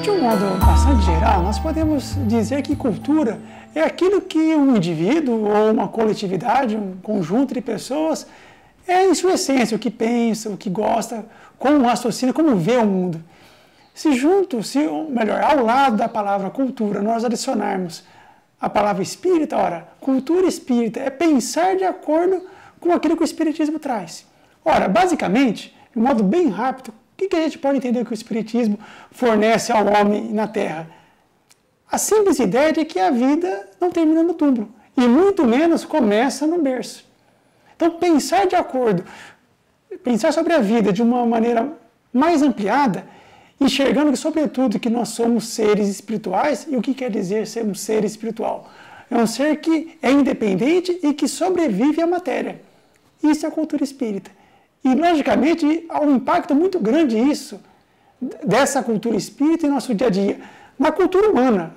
De um modo bastante geral, nós podemos dizer que cultura é aquilo que um indivíduo ou uma coletividade, um conjunto de pessoas, é em sua essência, o que pensa, o que gosta, como raciocina, como vê o mundo. Se junto, melhor, ao lado da palavra cultura, nós adicionarmos a palavra espírita, ora, cultura espírita é pensar de acordo com aquilo que o espiritismo traz. Ora, basicamente, de um modo bem rápido, o que a gente pode entender que o espiritismo fornece ao homem na Terra? A simples ideia de que a vida não termina no túmulo, e muito menos começa no berço. Então, pensar sobre a vida de uma maneira mais ampliada, enxergando que, sobretudo, que nós somos seres espirituais. E o que quer dizer ser um ser espiritual? É um ser que é independente e que sobrevive à matéria. Isso é a cultura espírita. E, logicamente, há um impacto muito grande dessa cultura espírita em nosso dia a dia. Na cultura humana,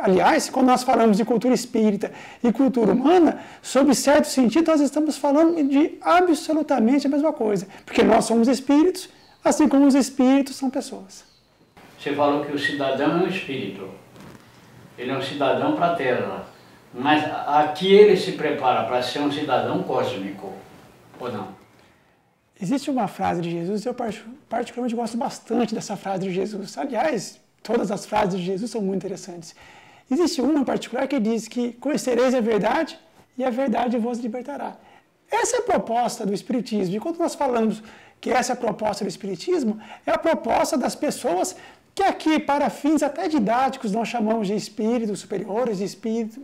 aliás, quando nós falamos de cultura espírita e cultura humana, sob certo sentido, nós estamos falando de absolutamente a mesma coisa. Porque nós somos espíritos, assim como os espíritos são pessoas. Você falou que o cidadão é um espírito. Ele é um cidadão para a Terra. Mas aqui ele se prepara para ser um cidadão cósmico, ou não? Existe uma frase de Jesus, eu particularmente gosto bastante dessa frase de Jesus. Aliás, todas as frases de Jesus são muito interessantes. Existe uma em particular que diz que conhecereis a verdade e a verdade vos libertará. Essa é a proposta do Espiritismo. E quando nós falamos que essa é a proposta do Espiritismo, é a proposta das pessoas que aqui, para fins até didáticos, nós chamamos de espíritos superiores, de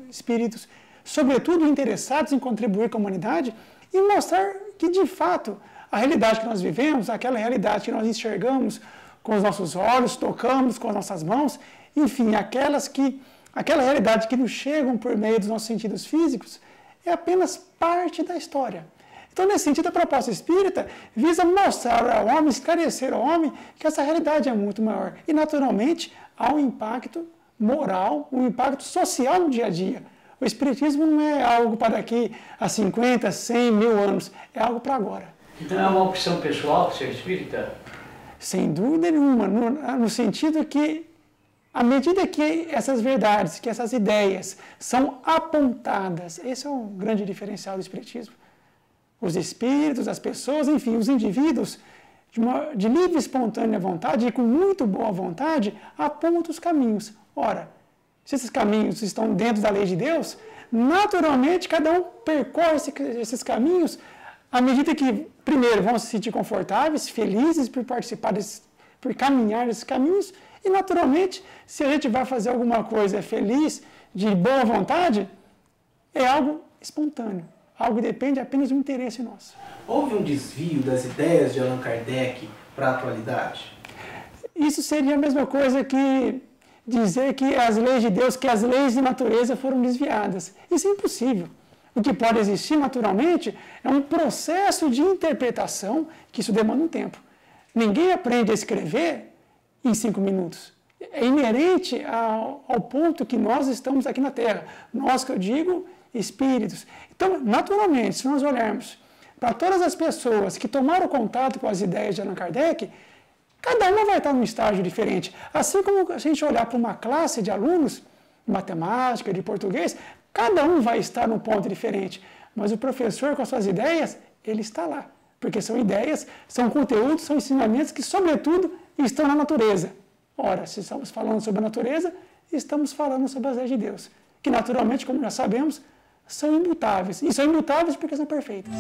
espíritos, sobretudo, interessados em contribuir com a humanidade e mostrar que, de fato, a realidade que nós vivemos, aquela realidade que nós enxergamos com os nossos olhos, tocamos com as nossas mãos, enfim, aquela realidade que nos chegam por meio dos nossos sentidos físicos, é apenas parte da história. Então, nesse sentido, a proposta espírita visa mostrar ao homem, esclarecer ao homem que essa realidade é muito maior. E, naturalmente, há um impacto moral, um impacto social no dia a dia. O espiritismo não é algo para daqui a 50, 100, 1000 anos, é algo para agora. Então é uma opção pessoal ser espírita? Sem dúvida nenhuma, no sentido que, à medida que essas verdades, que essas ideias são apontadas, esse é o grande diferencial do espiritismo. Os espíritos, as pessoas, enfim, os indivíduos, de livre e espontânea vontade e com muito boa vontade, apontam os caminhos. Ora, se esses caminhos estão dentro da lei de Deus, naturalmente cada um percorre esses caminhos à medida que, primeiro, vão se sentir confortáveis, felizes por participar por caminhar nesses caminhos, e, naturalmente, se a gente vai fazer alguma coisa feliz, de boa vontade, é algo espontâneo, algo que depende apenas do interesse nosso. Houve um desvio das ideias de Allan Kardec para a atualidade? Isso seria a mesma coisa que dizer que as leis de Deus, que as leis de natureza foram desviadas. Isso é impossível. O que pode existir, naturalmente, é um processo de interpretação, que isso demanda um tempo. Ninguém aprende a escrever em 5 minutos. É inerente ao ponto que nós estamos aqui na Terra. Nós, que eu digo, espíritos. Então, naturalmente, se nós olharmos para todas as pessoas que tomaram contato com as ideias de Allan Kardec, cada uma vai estar num estágio diferente. Assim como a gente olhar para uma classe de alunos, de matemática, de português, cada um vai estar num ponto diferente, mas o professor, com as suas ideias, ele está lá. Porque são ideias, são conteúdos, são ensinamentos que, sobretudo, estão na natureza. Ora, se estamos falando sobre a natureza, estamos falando sobre as leis de Deus, que, naturalmente, como já sabemos, são imutáveis. E são imutáveis porque são perfeitas.